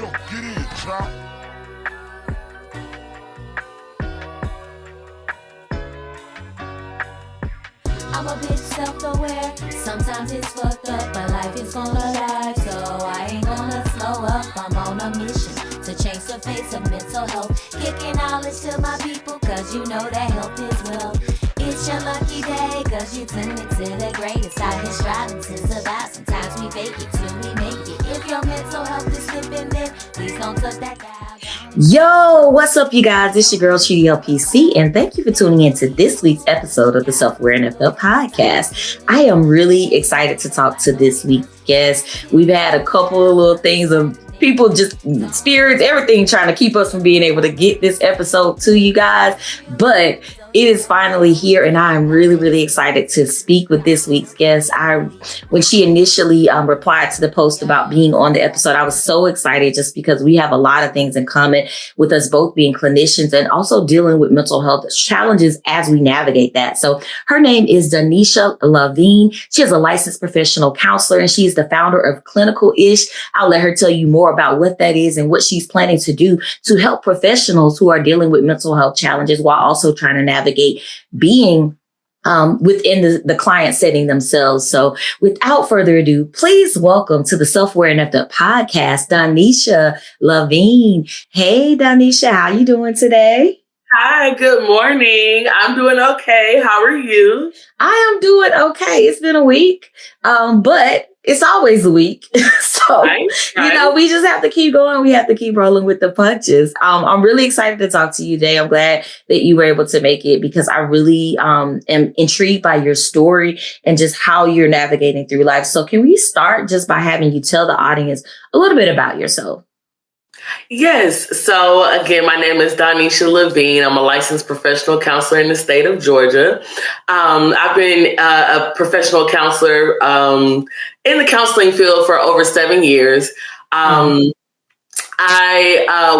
Yo, get in, chop. I'm a bit self-aware, sometimes it's fucked up, but life is gonna lie, so I ain't gonna slow up. I'm on a mission to change the face of mental health, kicking knowledge to my people, cause you know that health is wealth. It's your lucky day, cause you tuned into the greatest. Out here striving to survive, sometimes we fake it till we make it. If your mental health is slipping, then please don't touch that dial. Yo, what's up, you guys? It's your girl, Trudy LPC, and thank you for tuning in to this week's episode of the Self-Aware NFL podcast. I am really excited to talk to this week's guest. We've had a couple of little things of people, just spirits, everything trying to keep us from being able to get this episode to you guys, but it is finally here, and I am really, really excited to speak with this week's guest. When she initially replied to the post about being on the episode, I was so excited just because we have a lot of things in common with us both being clinicians and also dealing with mental health challenges as we navigate that. So her name is Donnisha Lavigne. She is a licensed professional counselor, and she is the founder of Clinical-ish. I'll let her tell you more about what that is and what she's planning to do to help professionals who are dealing with mental health challenges while also trying to navigate being within the client setting themselves. So without further ado, please welcome to the Self-Aware NFL podcast, Donnisha Lavigne. Hey, Donnisha, how you doing today? Hi, good morning. I'm doing okay. How are you? I am doing okay. It's been a week, but it's always a week. So, you know, we just have to keep going. We have to keep rolling with the punches. I'm really excited to talk to you today. I'm glad that you were able to make it because I really am intrigued by your story and just how you're navigating through life. So can we start just by having you tell the audience a little bit about yourself? Yes. So again, my name is Donnisha Lavigne. I'm a licensed professional counselor in the state of Georgia. I've been a professional counselor in the counseling field for over 7 years. I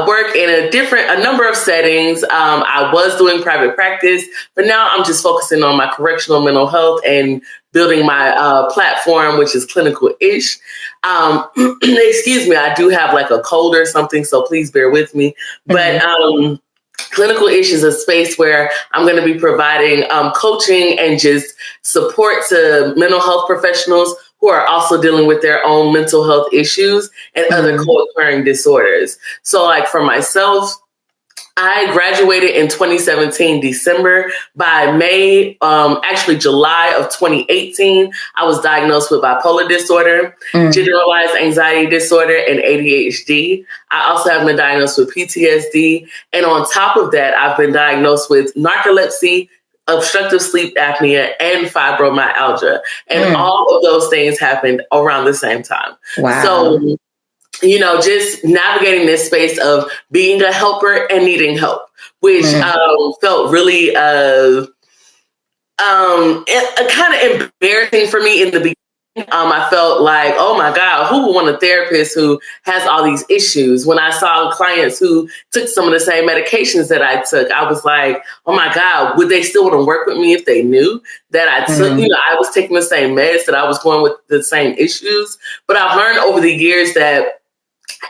work in a number of settings. I was doing private practice, but now I'm just focusing on my correctional mental health and building my platform, which is Clinical-ish. Excuse me, I do have like a cold or something, so please bear with me. But Clinical-ish is a space where I'm going to be providing coaching and just support to mental health professionals who are also dealing with their own mental health issues and other co-occurring disorders. So like for myself, I graduated in 2017, December. By May, actually July of 2018, I was diagnosed with bipolar disorder, generalized anxiety disorder, and ADHD. I also have been diagnosed with PTSD. And on top of that, I've been diagnosed with narcolepsy, obstructive sleep apnea, and fibromyalgia. And all of those things happened around the same time. Wow. So, you know, just navigating this space of being a helper and needing help, which felt really kind of embarrassing for me in the beginning. I felt like, oh my God, who would want a therapist who has all these issues? When I saw clients who took some of the same medications that I took, I was like, oh my God, would they still want to work with me if they knew that I took, you know, I was taking the same meds, that I was going with the same issues? But I've learned over the years that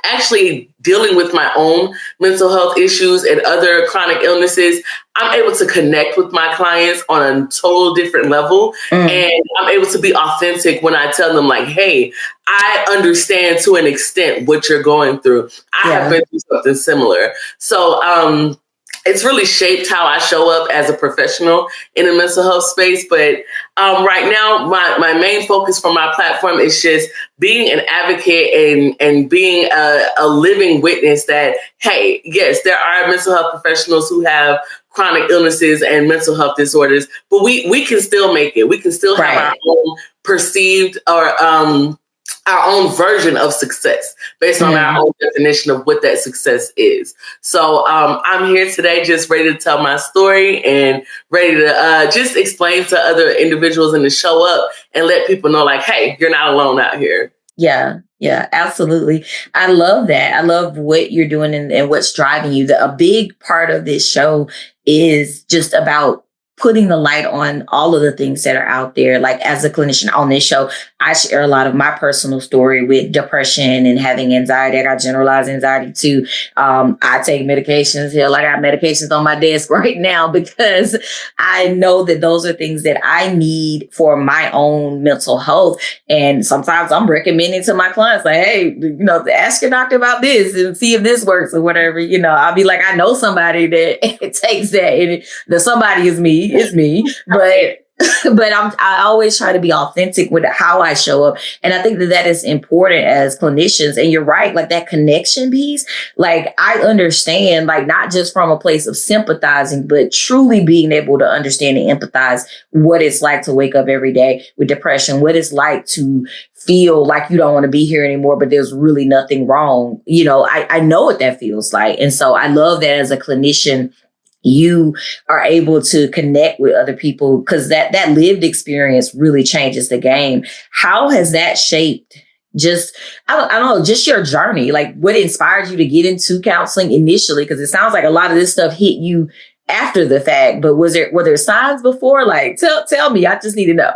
actually dealing with my own mental health issues and other chronic illnesses, I'm able to connect with my clients on a total different level. And I'm able to be authentic when I tell them like, hey, I understand to an extent what you're going through. I have been through something similar. So, it's really shaped how I show up as a professional in the mental health space. But right now, my main focus for my platform is just being an advocate and being a living witness that, hey, yes, there are mental health professionals who have chronic illnesses and mental health disorders, but we can still make it. We can still have our own perceived or our own version of success based on our own definition of what that success is. So I'm here today just ready to tell my story and ready to just explain to other individuals and to show up and let people know like, hey, you're not alone out here. Yeah, absolutely. I love that. I love what you're doing and what's driving you. A big part of this show is just about putting the light on all of the things that are out there. Like as a clinician on this show, I share a lot of my personal story with depression and having anxiety. I got generalized anxiety too. I take medications. Hell, I got medications on my desk right now because I know that those are things that I need for my own mental health. And sometimes I'm recommending to my clients, like, hey, ask your doctor about this and see if this works or whatever. I'll be like, I know somebody that takes that, and the somebody is me. It's me, but I always try to be authentic with how I show up. And I think that is important as clinicians. And you're right, like that connection piece, like I understand, like not just from a place of sympathizing, but truly being able to understand and empathize what it's like to wake up every day with depression, what it's like to feel like you don't want to be here anymore, but there's really nothing wrong. I know what that feels like. And so I love that as a clinician, you are able to connect with other people because that lived experience really changes the game. How has that shaped I don't know, just your journey? Like what inspired you to get into counseling initially? Because it sounds like a lot of this stuff hit you after the fact, but were there signs before? Like, tell me, I just need to know.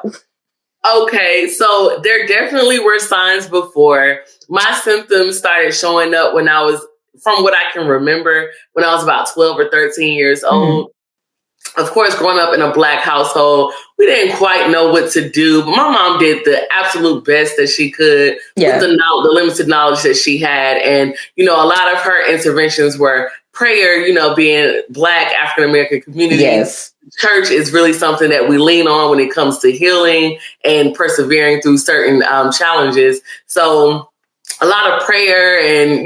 Okay, so there definitely were signs before. My symptoms started showing up when I was, from what I can remember, when I was about 12 or 13 years old. Of course, growing up in a Black household, we didn't quite know what to do, but my mom did the absolute best that she could with the limited knowledge that she had. And, a lot of her interventions were prayer, being Black African-American community. Yes. Church is really something that we lean on when it comes to healing and persevering through certain challenges. So a lot of prayer and,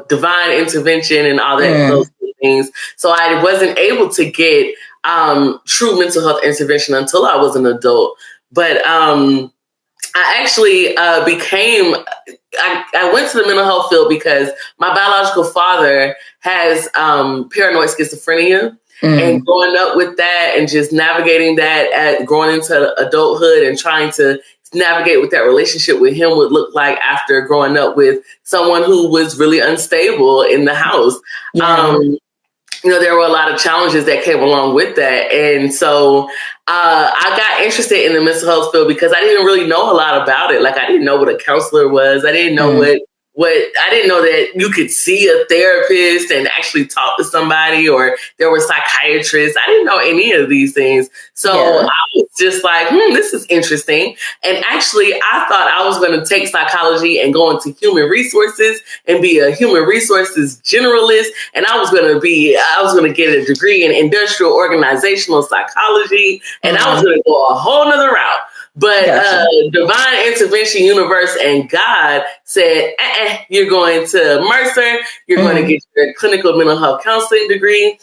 divine intervention and all that, those things. So I wasn't able to get true mental health intervention until I was an adult. But I actually I went to the mental health field because my biological father has paranoid schizophrenia. And growing up with that and just navigating that, growing into adulthood and trying to navigate what that relationship with him would look like after growing up with someone who was really unstable in the house. Yeah. There were a lot of challenges that came along with that. And so I got interested in the mental health field because I didn't really know a lot about it. Like I didn't know what a counselor was. I didn't know what I didn't know that you could see a therapist and actually talk to somebody, or there were psychiatrists. I didn't know any of these things. So I was just like, this is interesting. And actually, I thought I was going to take psychology and go into human resources and be a human resources generalist. And I was going to get a degree in industrial organizational psychology. And I was going to go a whole nother route. But Divine Intervention Universe and God said, you're going to Mercer, you're going to get your clinical mental health counseling degree.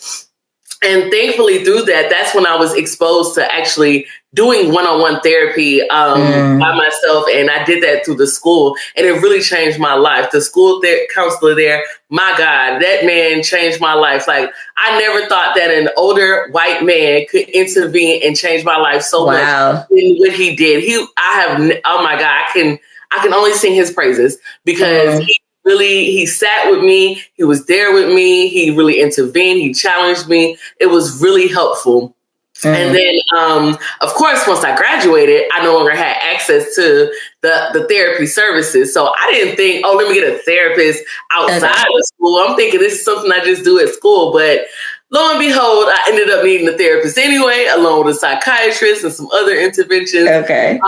And thankfully through that, that's when I was exposed to actually doing one-on-one therapy by myself. And I did that through the school, and it really changed my life. The school counselor there, my God, that man changed my life. Like I never thought that an older white man could intervene and change my life so much in what he did. Oh my God, I can only sing his praises because he sat with me. He was there with me. He really intervened. He challenged me. It was really helpful. And then, of course, once I graduated, I no longer had access to the therapy services. So I didn't think, let me get a therapist outside of school. I'm thinking this is something I just do at school. But lo and behold, I ended up needing a therapist anyway, along with a psychiatrist and some other interventions. Okay.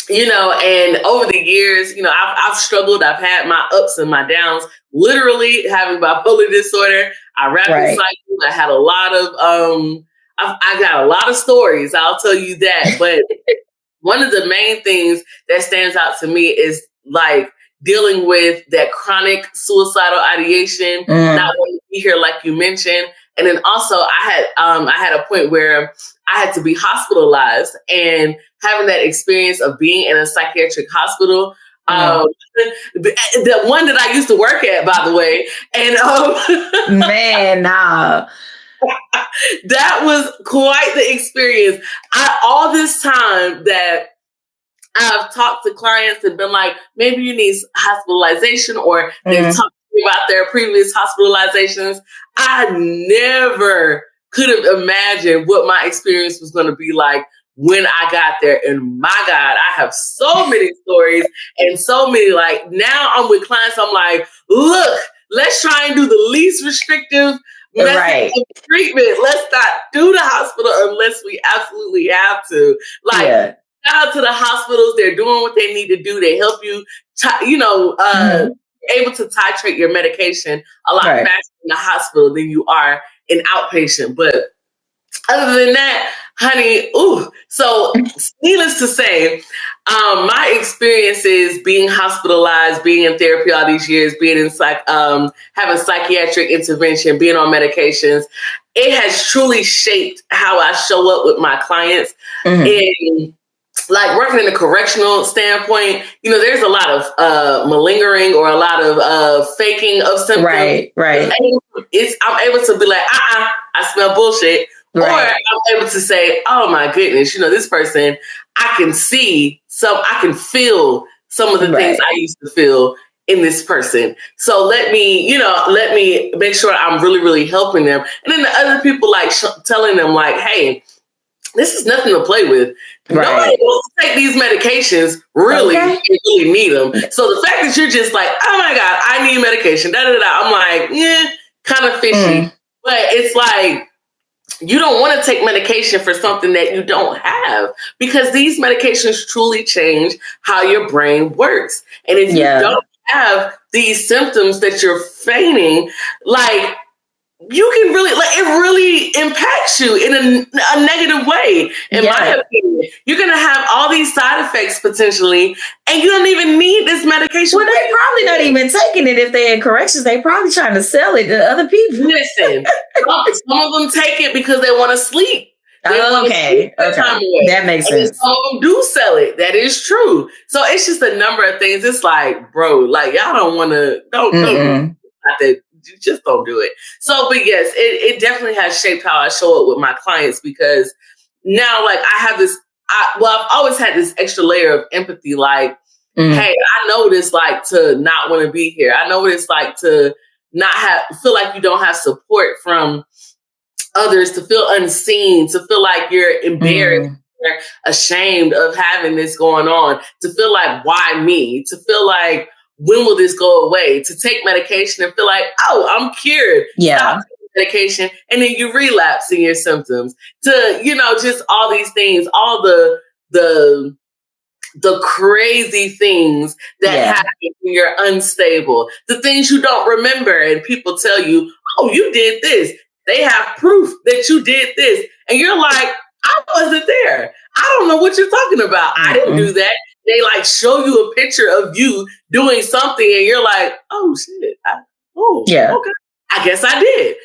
And over the years, I've struggled. I've had my ups and my downs, literally having bipolar disorder. I rapid cycled. I had a lot of, I got a lot of stories. I'll tell you that. But one of the main things that stands out to me is like dealing with that chronic suicidal ideation, not wanting to be here, like you mentioned. And then also I had a point where I had to be hospitalized, and having that experience of being in a psychiatric hospital, the one that I used to work at, by the way. And that was quite the experience. All this time that I've talked to clients and been like, maybe you need hospitalization, or they've talked to me about their previous hospitalizations. I never could have imagined what my experience was going to be like when I got there. And my God, I have so many stories and so many, like, now I'm with clients. I'm like, look, let's try and do the least restrictive method of treatment. Let's not do the hospital unless we absolutely have to. Like, shout out to the hospitals. They're doing what they need to do. They help you, able to titrate your medication a lot faster in the hospital than you are in outpatient. But other than that, honey, so needless to say, my experiences being hospitalized, being in therapy all these years, being in having psychiatric intervention, being on medications, it has truly shaped how I show up with my clients. And like working in a correctional standpoint, there's a lot of malingering or a lot of faking of symptoms. Right. I'm able to be like, I smell bullshit. Right. Or I'm able to say, oh my goodness, this person, I can feel some of the things I used to feel in this person. So let me make sure I'm really, really helping them. And then the other people like telling them like, hey, this is nothing to play with. Nobody wants to take these medications really and really need them. So the fact that you're just like, oh my God, I need medication, I'm like, kind of fishy. But it's like, you don't want to take medication for something that you don't have, because these medications truly change how your brain works. And if you don't have these symptoms that you're feigning, like, you can really, it really impacts you in a negative way, in my opinion. You're going to have all these side effects potentially, and you don't even need this medication. Well, they're probably not even taking it if they're in corrections. They're probably trying to sell it to other people. Listen, some of them take it because they want to sleep. Okay. That makes sense. Some of them do sell it. That is true. So it's just a number of things. It's like, bro, like, y'all don't want to, don't just don't do it. So, but yes, it definitely has shaped how I show up with my clients, because now, like, I have this, I've always had this extra layer of empathy. Like, hey, I know what it's like to not want to be here. I know what it's like to not feel like you don't have support from others, to feel unseen, to feel like you're embarrassed, or ashamed of having this going on, to feel like, why me? To feel like, when will this go away? To take medication and feel like, oh, I'm cured. Stop taking medication, and then you relapse in your symptoms. To, just all these things, all the crazy things that happen when you're unstable, the things you don't remember, and people tell you, oh, you did this. They have proof that you did this. And you're like, I wasn't there. I don't know what you're talking about. I didn't do that. They like show you a picture of you doing something, and you're like, oh shit. Okay. I guess I did.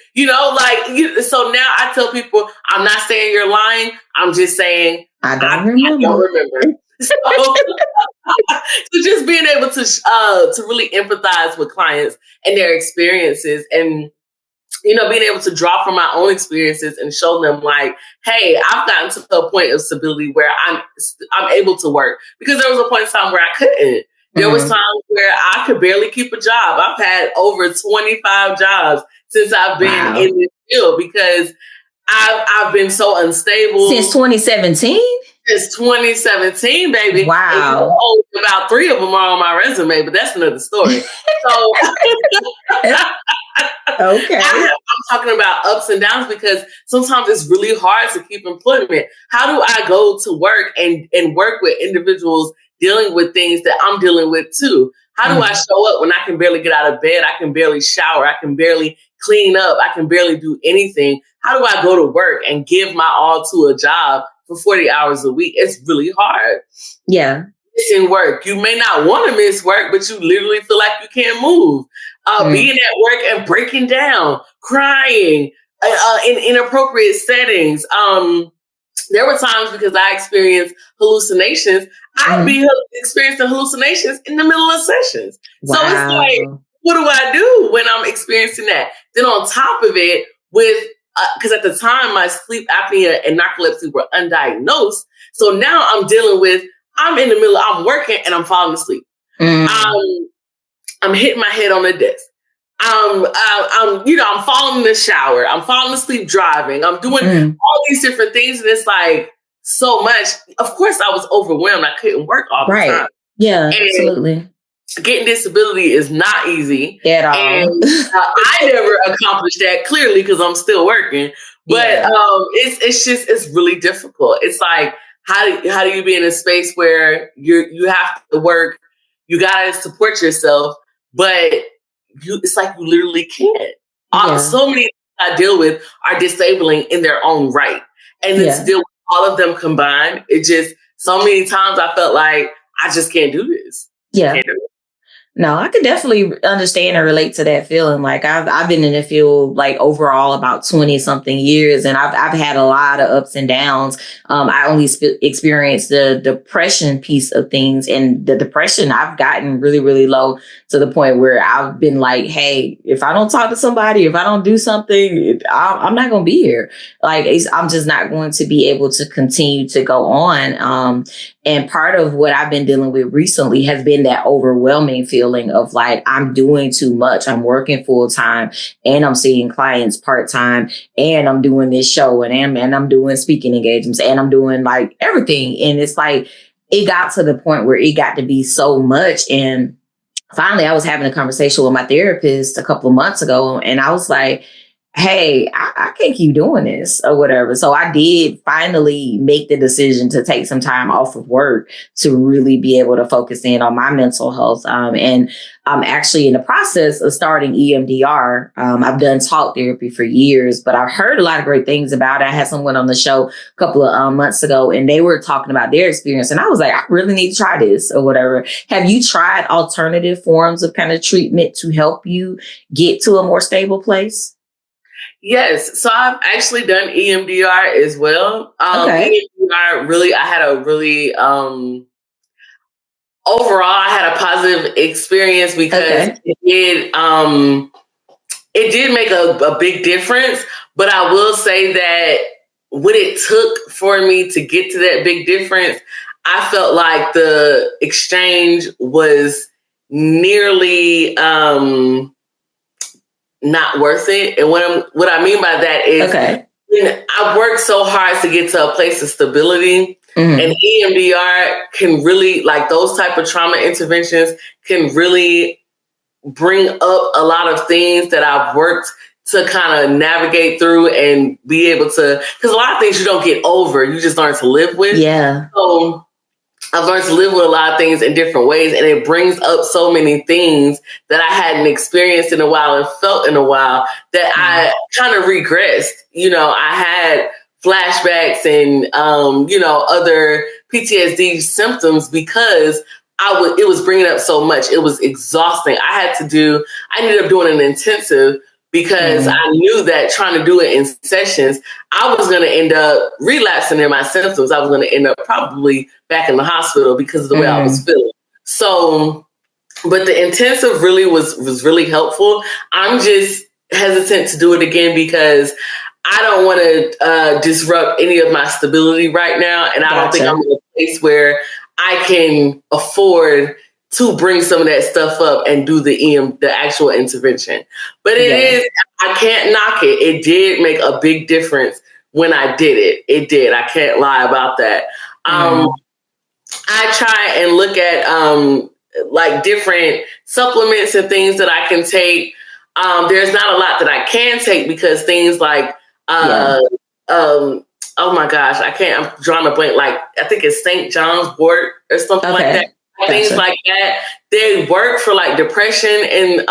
So now I tell people, I'm not saying you're lying. I'm just saying I don't remember. So just being able to really empathize with clients and their experiences, and being able to draw from my own experiences and show them like, hey, I've gotten to a point of stability where I'm able to work, because there was a point in time where I couldn't. There was times where I could barely keep a job. I've had over 25 jobs since I've been in this field, because I've been so unstable. Since 2017? Since 2017, baby. Wow. About 3 of them are on my resume, but that's another story. So, okay. I'm talking about ups and downs, because sometimes it's really hard to keep employment. How do I go to work and work with individuals dealing with things that I'm dealing with too? How do I show up when I can barely get out of bed? I can barely shower. I can barely clean up. I can barely do anything. How do I go to work and give my all to a job for 40 hours a week? It's really hard. Yeah. Missing work. You may not want to miss work, but you literally feel like you can't move. Being at work and breaking down, crying in inappropriate settings. There were times, because I experienced hallucinations, I'd be experiencing hallucinations in the middle of sessions. Wow. So it's like, what do I do when I'm experiencing that? Then on top of it, because at the time my sleep apnea and narcolepsy were undiagnosed. So now I'm dealing with, I'm in the middle, I'm working and I'm falling asleep. I'm hitting my head on the desk. I'm falling in the shower. I'm falling asleep driving. I'm doing all these different things. And it's like so much. Of course, I was overwhelmed. I couldn't work all the time. Yeah, and absolutely. Getting disability is not easy. At all. And I never accomplished that clearly because I'm still working. But it's really difficult. It's like, how do you be in a space where you have to work, you gotta support yourself, but it's like you literally can't. So many things I deal with are disabling in their own right. And then to deal with all of them combined, it just, so many times I felt like I just can't do this. Yeah. Can't do it. No, I could definitely understand and relate to that feeling. Like I've been in the field like overall about 20 something years, and I've had a lot of ups and downs. I only experienced the depression piece of things, and the depression I've gotten really, really low to the point where I've been like, hey, if I don't talk to somebody, if I don't do something, I'm not going to be here. Like I'm just not going to be able to continue to go on. And part of what I've been dealing with recently has been that overwhelming feeling of like, I'm doing too much. I'm working full time and I'm seeing clients part time and I'm doing this show and I'm doing speaking engagements and I'm doing like everything. And it's like, it got to the point where it got to be so much. And finally, I was having a conversation with my therapist a couple of months ago, and I was like, hey, I can't keep doing this or whatever. So I did finally make the decision to take some time off of work to really be able to focus in on my mental health. And I'm actually in the process of starting EMDR. I've done talk therapy for years, but I've heard a lot of great things about it. I had someone on the show a couple of months ago, and they were talking about their experience. And I was like, I really need to try this or whatever. Have you tried alternative forms of kind of treatment to help you get to a more stable place? Yes. So I've actually done EMDR as well. EMDR really, I had a really, overall, I had a positive experience because it did make a big difference. But I will say that what it took for me to get to that big difference, I felt like the exchange was nearly, not worth it. And what I mean by that is I worked so hard to get to a place of stability, and EMDR can really, like those type of trauma interventions can really bring up a lot of things that I've worked to kind of navigate through and be able to, because a lot of things you don't get over, you just learn to live with. Yeah. So I've learned to live with a lot of things in different ways, and it brings up so many things that I hadn't experienced in a while and felt in a while that I kind of regressed. I had flashbacks and, other PTSD symptoms because it was bringing up so much. It was exhausting. I ended up doing an intensive because I knew that trying to do it in sessions, I was going to end up relapsing in my symptoms. I was going to end up probably back in the hospital because of the way I was feeling. So, but the intensive really was really helpful. I'm just hesitant to do it again because I don't want to disrupt any of my stability right now. And I don't think I'm in a place where I can afford to bring some of that stuff up and do the actual intervention. But I can't knock it. It did make a big difference when I did it. It did. I can't lie about that. I try and look at like different supplements and things that I can take. There's not a lot that I can take because things like, oh my gosh, I'm drawing a blank. Like, I think it's St. John's wort or something like that. Things like that, they work for like depression and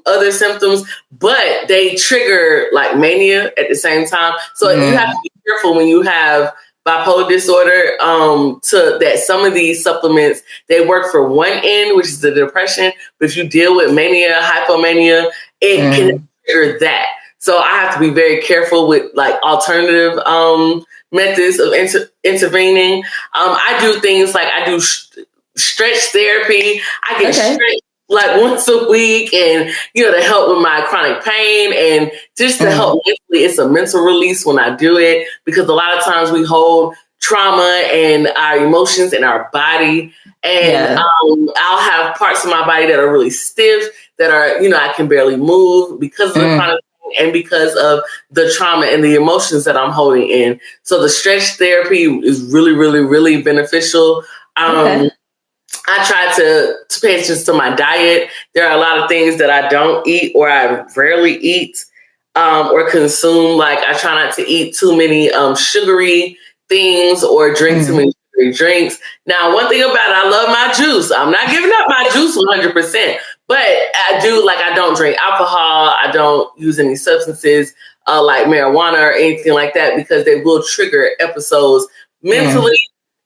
other symptoms, but they trigger like mania at the same time. So you have to be careful when you have bipolar disorder to that some of these supplements, they work for one end, which is the depression. But if you deal with mania, hypomania, it can trigger that. So I have to be very careful with like alternative methods of intervening. I do things like I do stretch therapy. I get stretched like once a week and, to help with my chronic pain and just to help mentally. It's a mental release when I do it because a lot of times we hold trauma and our emotions in our body. And I'll have parts of my body that are really stiff that are, I can barely move because of the chronic pain and because of the trauma and the emotions that I'm holding in. So the stretch therapy is really, really, really beneficial. Okay. I try to pay attention to my diet. There are a lot of things that I don't eat or I rarely eat or consume. Like I try not to eat too many sugary things or drink too many sugary drinks. Now, one thing about it, I love my juice. I'm not giving up my juice 100%, but I don't drink alcohol. I don't use any substances like marijuana or anything like that because they will trigger episodes mentally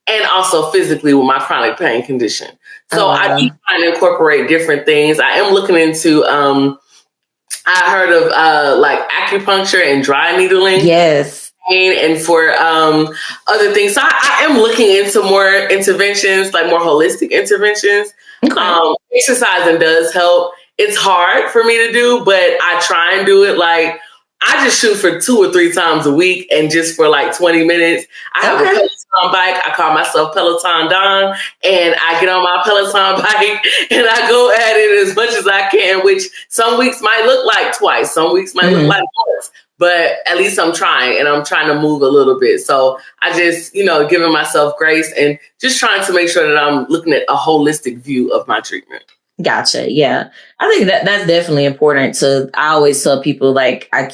and also physically with my chronic pain condition. So I do try to incorporate different things. I am looking into, I heard of like acupuncture and dry needling. Yes. And for other things. So I am looking into more interventions, like more holistic interventions. Okay. Exercising does help. It's hard for me to do, but I try and do it like I just shoot for 2 or 3 times a week and just for like 20 minutes. I have a Peloton bike. I call myself Peloton Don, and I get on my Peloton bike and I go at it as much as I can, which some weeks might look like twice. Some weeks might look like once, but at least I'm trying and I'm trying to move a little bit. So I just, giving myself grace and just trying to make sure that I'm looking at a holistic view of my treatment. Gotcha. Yeah. I think that's definitely important I always tell people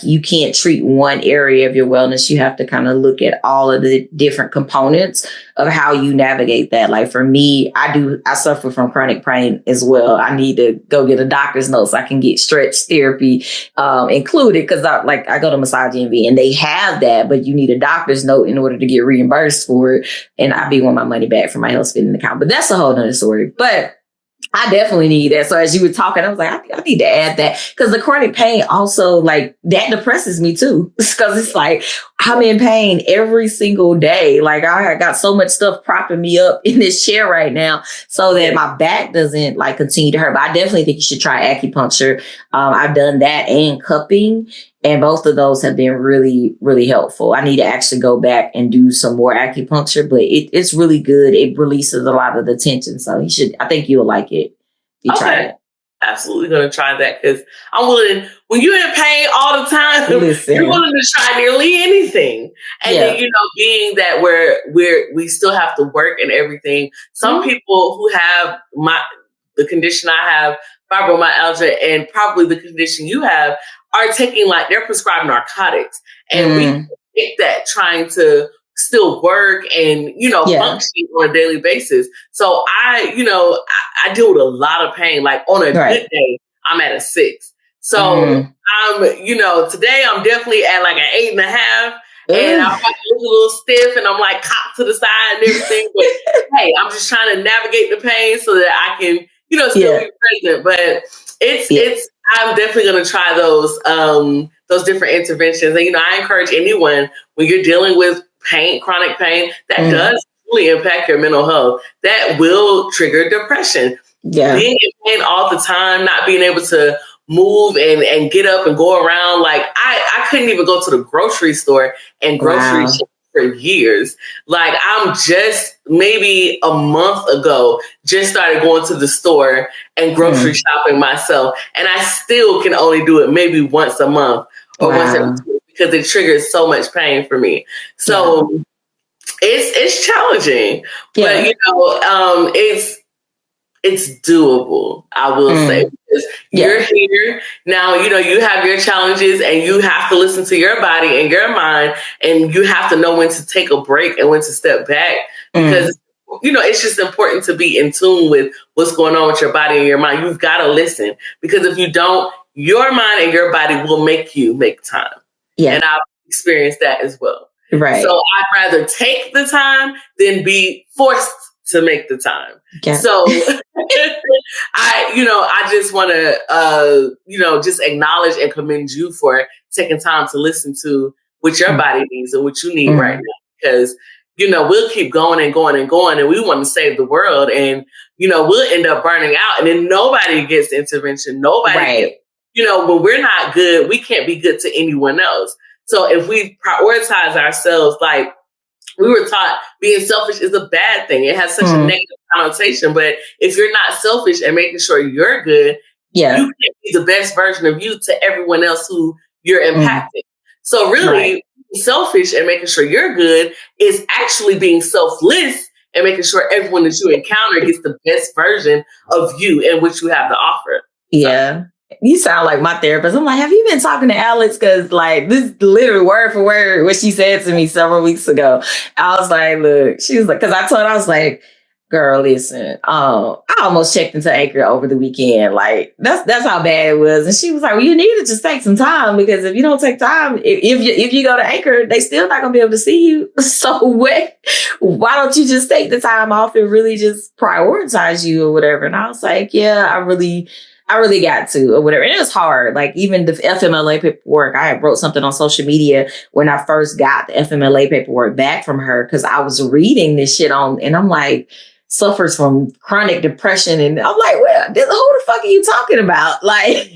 you can't treat one area of your wellness. You have to kind of look at all of the different components of how you navigate that. Like for me, I suffer from chronic pain as well. I need to go get a doctor's note so I can get stretch therapy included because I go to Massage Envy and they have that, but you need a doctor's note in order to get reimbursed for it. And I be wanting my money back from my health spending account, but that's a whole nother story. But I definitely need that. So as you were talking, I was like, I need to add that because the chronic pain also that depresses me too. Because it's like I'm in pain every single day. Like I got so much stuff propping me up in this chair right now so that my back doesn't continue to hurt. But I definitely think you should try acupuncture. I've done that and cupping. And both of those have been really, really helpful. I need to actually go back and do some more acupuncture, but it's really good. It releases a lot of the tension. So I think you'll like it. You try it. Absolutely going to try that because I'm willing, when you're in pain all the time, you're willing to try nearly anything. And then, being that we still have to work and everything. Some people who have the condition I have, fibromyalgia, and probably the condition you have, are taking they're prescribed narcotics. And we take that trying to still work and, function on a daily basis. So I deal with a lot of pain. Like on a good day, I'm at a 6. So I'm, today I'm definitely at like an 8.5. And I'm a little stiff and I'm cocked to the side and everything. But hey, I'm just trying to navigate the pain so that I can, still be present. But I'm definitely going to try those different interventions. And, I encourage anyone when you're dealing with pain, chronic pain, that does really impact your mental health. That will trigger depression. Yeah. Being in pain all the time, not being able to move and get up and go around. I couldn't even go to the grocery store and grocery shop for years. I'm just maybe a month ago, just started going to the store and grocery shopping myself. And I still can only do it maybe once a month or once every 2 weeks because it triggers so much pain for me. So it's challenging, but it's doable, I will say, because you're here now, you have your challenges and you have to listen to your body and your mind, and you have to know when to take a break and when to step back because, it's just important to be in tune with what's going on with your body and your mind. You've got to listen because if you don't, your mind and your body will make you make time. Yeah. And I've experienced that as well. Right. So I'd rather take the time than be forced to make the time. Yeah. So I just want to, just acknowledge and commend you for taking time to listen to what your body needs and what you need right now. Because, we'll keep going and going and going and we want to save the world and, we'll end up burning out and then nobody gets intervention. Nobody, when we're not good, we can't be good to anyone else. So if we prioritize ourselves, we were taught being selfish is a bad thing. It has such a negative connotation. But if you're not selfish and making sure you're good, Yeah. you can't be the best version of you to everyone else who you're impacting. So really, Right. being selfish and making sure you're good is actually being selfless and making sure everyone that you encounter gets the best version of you and which you have to offer. Yeah. You sound like my therapist. I'm like, have you been talking to Alex? Because like this literally word for word what she said to me several weeks ago. I was like, look, she was like, because I told her, I was like, girl, listen, I almost checked into Anchor over the weekend. Like that's how bad it was. And she was like, well, you need to just take some time, because if you don't take time, if you go to Anchor, they still not gonna be able to see you. So why don't you just take the time off and really just prioritize you or whatever? And I was like, yeah, I really got to, or whatever. And it was hard. Like even the FMLA paperwork, I wrote something on social media when I first got the FMLA paperwork back from her, because I was reading this shit on, and I'm like, suffers from chronic depression. And I'm like, well, who the fuck are you talking about? Like,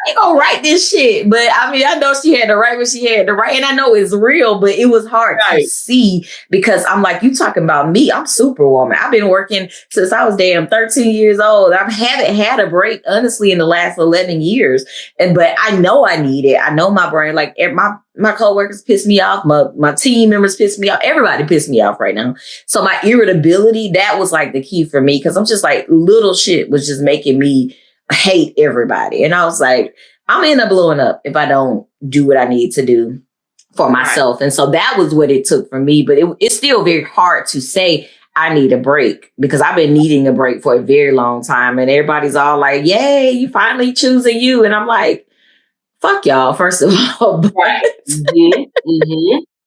I ain't gonna write this shit. But I mean, I know she had to write what she had to write, and I know it's real, but it was hard to see, because I'm like, you talking about me? I'm Superwoman. I've been working since I was damn 13 years old. I haven't had a break, honestly, in the last 11 years. But I know I need it. I know my brain, like my coworkers piss me off. My team members piss me off. Everybody pissed me off right now. So my irritability, that was like the key for me, because I'm just like, little shit was just making me hate everybody. And I was like, I'm gonna end up blowing up if I don't do what I need to do for myself. Right. And so that was what it took for me. But it's still very hard to say I need a break, because I've been needing a break for a very long time. And everybody's all like, yay, you finally choosing you. And I'm like, fuck y'all, first of all. But,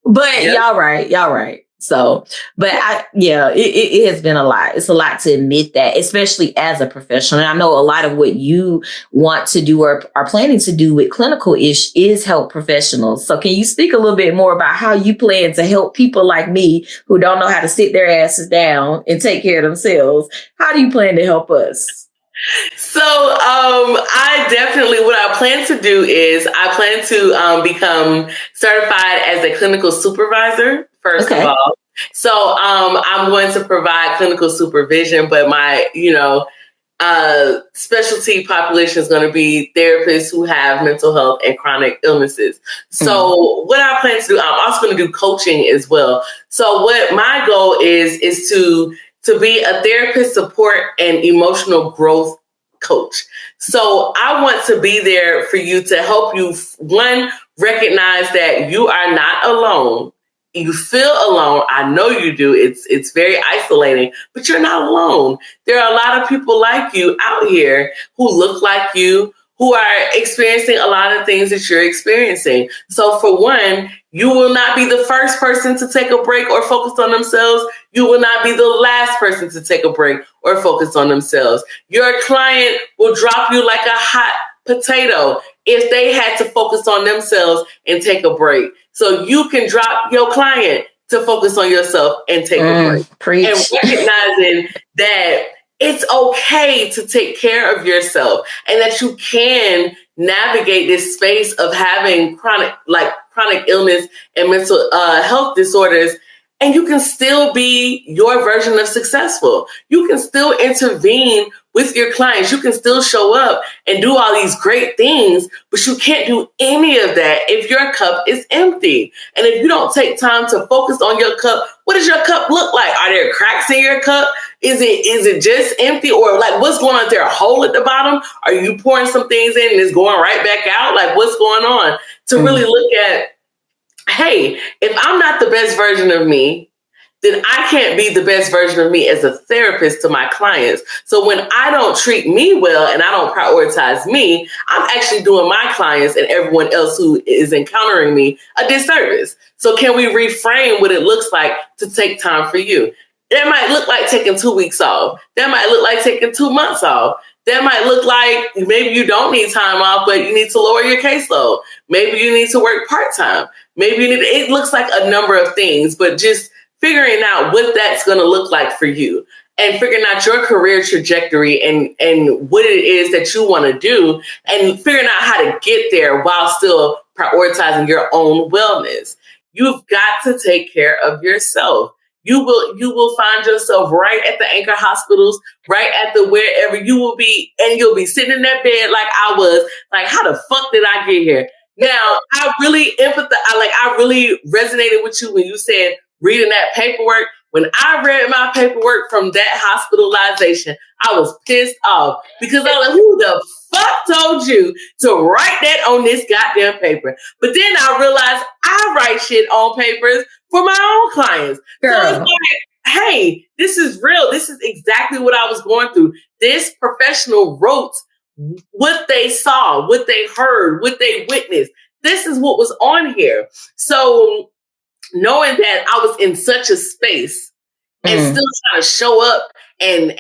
but yep. Y'all right. So, but it has been a lot. It's a lot to admit that, especially as a professional. And I know a lot of what you want to do or are planning to do with clinical is help professionals. So can you speak a little bit more about how you plan to help people like me who don't know how to sit their asses down and take care of themselves? How do you plan to help us? So I definitely, what I plan to do is I plan to become certified as a clinical supervisor, first of all. So I'm going to provide clinical supervision, but my, specialty population is going to be therapists who have mental health and chronic illnesses. So what I plan to do, I'm also going to do coaching as well. So what my goal is to be a therapist support and emotional growth coach. So I want to be there for you to help you, one, recognize that you are not alone. You feel alone. I know you do. It's very isolating, but you're not alone. There are a lot of people like you out here who look like you, who are experiencing a lot of things that you're experiencing. So for one, you will not be the first person to take a break or focus on themselves. You will not be the last person to take a break or focus on themselves. Your client will drop you like a hot potato if they had to focus on themselves and take a break. So you can drop your client to focus on yourself and take a break. Preach. And recognizing that it's okay to take care of yourself and that you can navigate this space of having chronic illness and mental health disorders. And you can still be your version of successful. You can still intervene with your clients. You can still show up and do all these great things, but you can't do any of that if your cup is empty. And if you don't take time to focus on your cup, what does your cup look like? Are there cracks in your cup? Is it just empty? Or like what's going on? Is there a hole at the bottom? Are you pouring some things in and it's going right back out? Like what's going on? To really look at, hey, if I'm not the best version of me, then I can't be the best version of me as a therapist to my clients. So when I don't treat me well and I don't prioritize me, I'm actually doing my clients and everyone else who is encountering me a disservice. So can we reframe what it looks like to take time for you? That might look like taking 2 weeks off. That might look like taking 2 months off. That might look like maybe you don't need time off, but you need to lower your caseload. Maybe you need to work part-time. Maybe it looks like a number of things, but just figuring out what that's going to look like for you and figuring out your career trajectory and what it is that you want to do and figuring out how to get there while still prioritizing your own wellness. You've got to take care of yourself. you will find yourself right at the anchor hospitals, right at the wherever you will be, and you'll be sitting in that bed like I was, like, how the fuck did I get here? Now, I really I really resonated with you when you said reading that paperwork. When I read my paperwork from that hospitalization, I was pissed off because I was like, who the fuck told you to write that on this goddamn paper? But then I realized I write shit on papers for my own clients. Girl. So it's like, hey, this is real. This is exactly what I was going through. This professional wrote what they saw, what they heard, what they witnessed. This is what was on here. So knowing that I was in such a space and still trying to show up and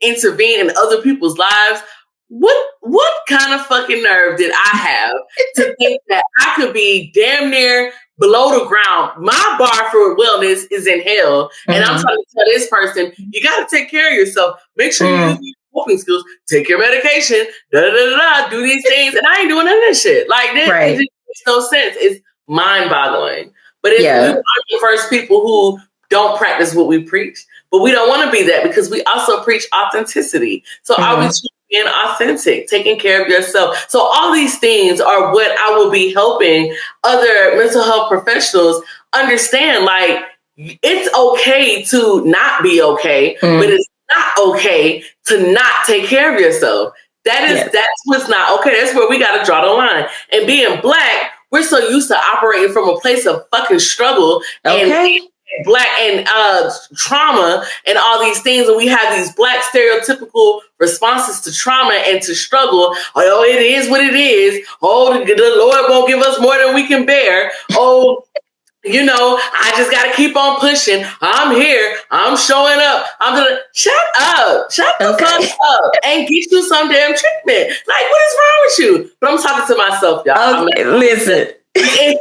intervene in other people's lives, what kind of fucking nerve did I have to think that I could be damn near below the ground? My bar for wellness is in hell. And I'm trying to tell this person, you got to take care of yourself. Make sure you use your coping skills, take your medication, do these things. And I ain't doing none of this shit. Like, this it just makes no sense. It's mind-boggling. But we are the first people who don't practice what we preach. But we don't want to be that because we also preach authenticity. So are we being authentic, taking care of yourself? So all these things are what I will be helping other mental health professionals understand. Like, it's okay to not be okay, but it's not okay to not take care of yourself. That's what's not okay. That's where we got to draw the line. And being Black, we're so used to operating from a place of fucking struggle and Black and trauma and all these things. And we have these Black stereotypical responses to trauma and to struggle. Oh, it is what it is. Oh, the Lord won't give us more than we can bear. Oh, you know, I just got to keep on pushing. I'm here. I'm showing up. I'm going to shut the fuck up and get you some damn treatment. Like, what is wrong with you? But I'm talking to myself, y'all. Okay, listen.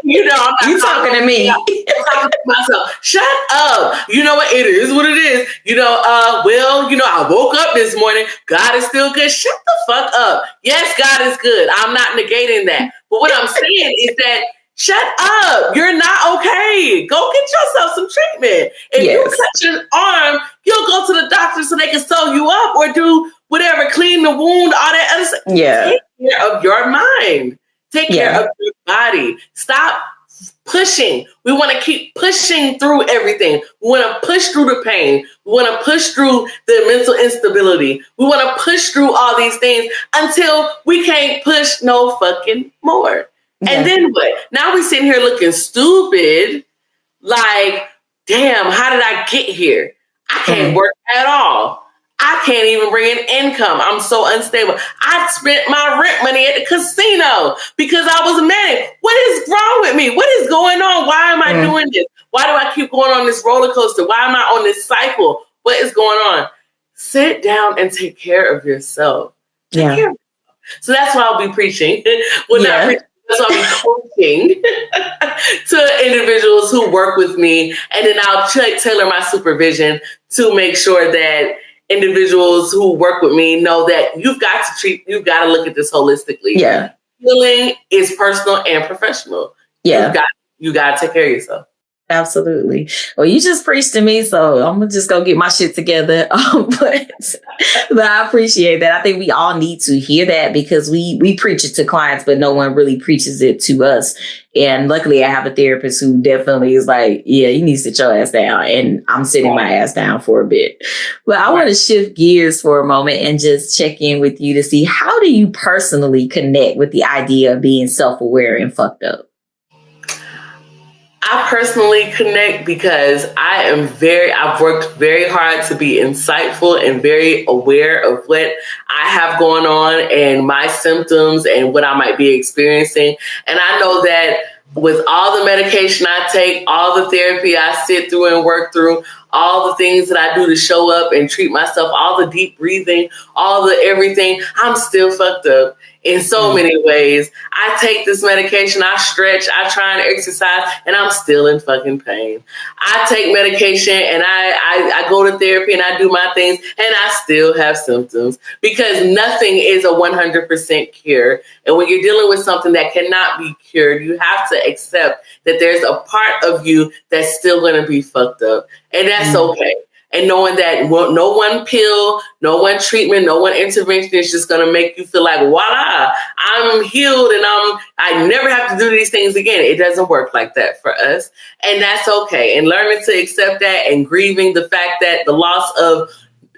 You know, I'm not you talking to me. I'm talking to myself. Shut up. You know what? It is what it is. You know, well, you know, I woke up this morning. God is still good. Shut the fuck up. Yes, God is good. I'm not negating that. But what I'm saying is that shut up. You're not okay. Go get yourself some treatment. If you cut your arm, you'll go to the doctor so they can sew you up or do whatever, clean the wound, all that other stuff. Yeah. Take care of your mind. Take care of your body. Stop pushing. We want to keep pushing through everything. We want to push through the pain. We want to push through the mental instability. We want to push through all these things until we can't push no fucking more. Yeah. And then what? Now we sitting here looking stupid. Like, damn, how did I get here? I can't work at all. I can't even bring in income. I'm so unstable. I spent my rent money at the casino because I was mad. What is wrong with me? What is going on? Why am I doing this? Why do I keep going on this roller coaster? Why am I on this cycle? What is going on? Sit down and take care of yourself. Take care of yourself. So that's why I'll be preaching. Not preaching. That's why I'll be coaching to individuals who work with me. And then I'll tailor my supervision to make sure that individuals who work with me know that you've got to look at this holistically. Yeah. Healing is personal and professional. Yeah. You got to take care of yourself. Absolutely. Well, you just preached to me, so I'm gonna just go get my shit together. But I appreciate that. I think we all need to hear that because we preach it to clients, but no one really preaches it to us. And luckily, I have a therapist who definitely is like, yeah, you need to sit your ass down. And I'm sitting my ass down for a bit. But I want to shift gears for a moment and just check in with you to see, how do you personally connect with the idea of being self-aware and fucked up? I personally connect because I've worked very hard to be insightful and very aware of what I have going on and my symptoms and what I might be experiencing. And I know that with all the medication I take, all the therapy I sit through and work through, all the things that I do to show up and treat myself, all the deep breathing, all the everything, I'm still fucked up in so many ways. I take this medication, I stretch, I try and exercise, and I'm still in fucking pain. I take medication and I go to therapy and I do my things and I still have symptoms because nothing is a 100% cure. And when you're dealing with something that cannot be cured, you have to accept that there's a part of you that's still going to be fucked up. And that's okay. And knowing that no one pill, no one treatment, no one intervention is just going to make you feel like, voila, I'm healed and I never have to do these things again. It doesn't work like that for us. And that's okay. And learning to accept that and grieving the fact that the loss of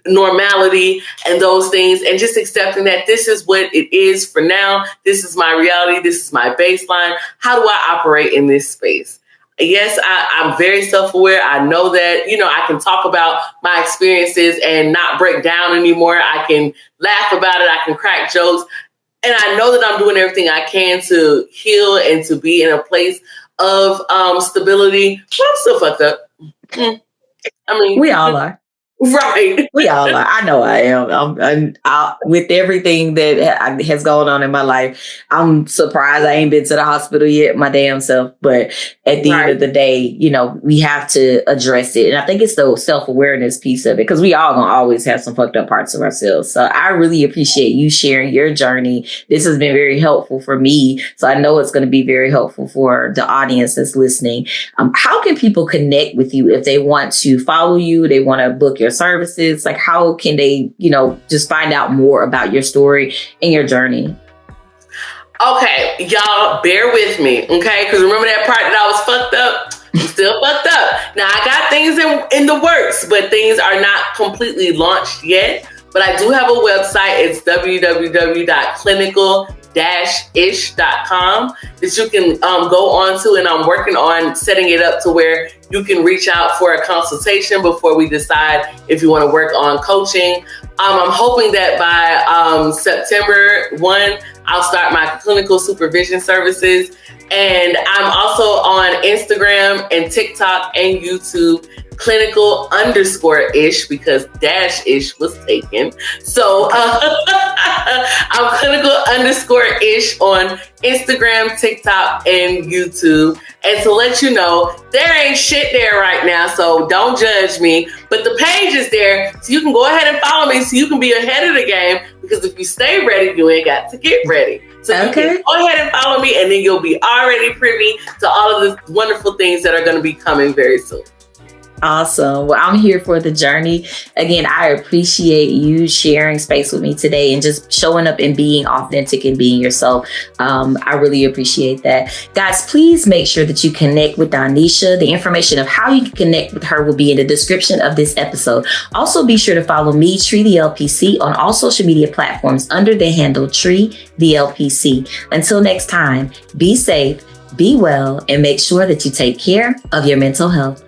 normality and those things, and just accepting that this is what it is for now. This is my reality. This is my baseline. How do I operate in this space? Yes, I'm very self-aware. I know that, I can talk about my experiences and not break down anymore. I can laugh about it. I can crack jokes. And I know that I'm doing everything I can to heal and to be in a place of stability. But I'm still fucked up. We all are. Right. We all are. I know I am. With everything that has gone on in my life, I'm surprised I ain't been to the hospital yet, my damn self. But at the end of the day, we have to address it. And I think it's the self-awareness piece of it, because we all gonna always have some fucked up parts of ourselves. So I really appreciate you sharing your journey. This has been very helpful for me. So I know it's going to be very helpful for the audience that's listening. How can people connect with you if they want to follow you, they want to book your services? Like, how can they, just find out more about your story and your journey? Okay, y'all, bear with me, okay? Because remember that part that I was fucked up? I'm still fucked up. Now, I got things in the works, but things are not completely launched yet. But I do have a website. It's www.clinical-ish.com that you can go on to, and I'm working on setting it up to where you can reach out for a consultation before we decide if you want to work on coaching. I'm hoping that by September 1, I'll start my clinical supervision services. And I'm also on Instagram and TikTok and YouTube, clinical_ish, because -ish was taken. So I'm clinical_ish on Instagram, TikTok, and YouTube. And to let you know, there ain't shit there right now, so don't judge me. But the page is there, so you can go ahead and follow me so you can be ahead of the game, because if you stay ready, you ain't got to get ready. So you can go ahead and follow me, and then you'll be already privy to all of the wonderful things that are going to be coming very soon. Awesome. Well, I'm here for the journey. Again, I appreciate you sharing space with me today and just showing up and being authentic and being yourself. I really appreciate that. Guys, please make sure that you connect with Donnisha. The information of how you can connect with her will be in the description of this episode. Also, be sure to follow me, Tree the LPC, on all social media platforms under the handle Tree the LPC. Until next time, be safe, be well, and make sure that you take care of your mental health.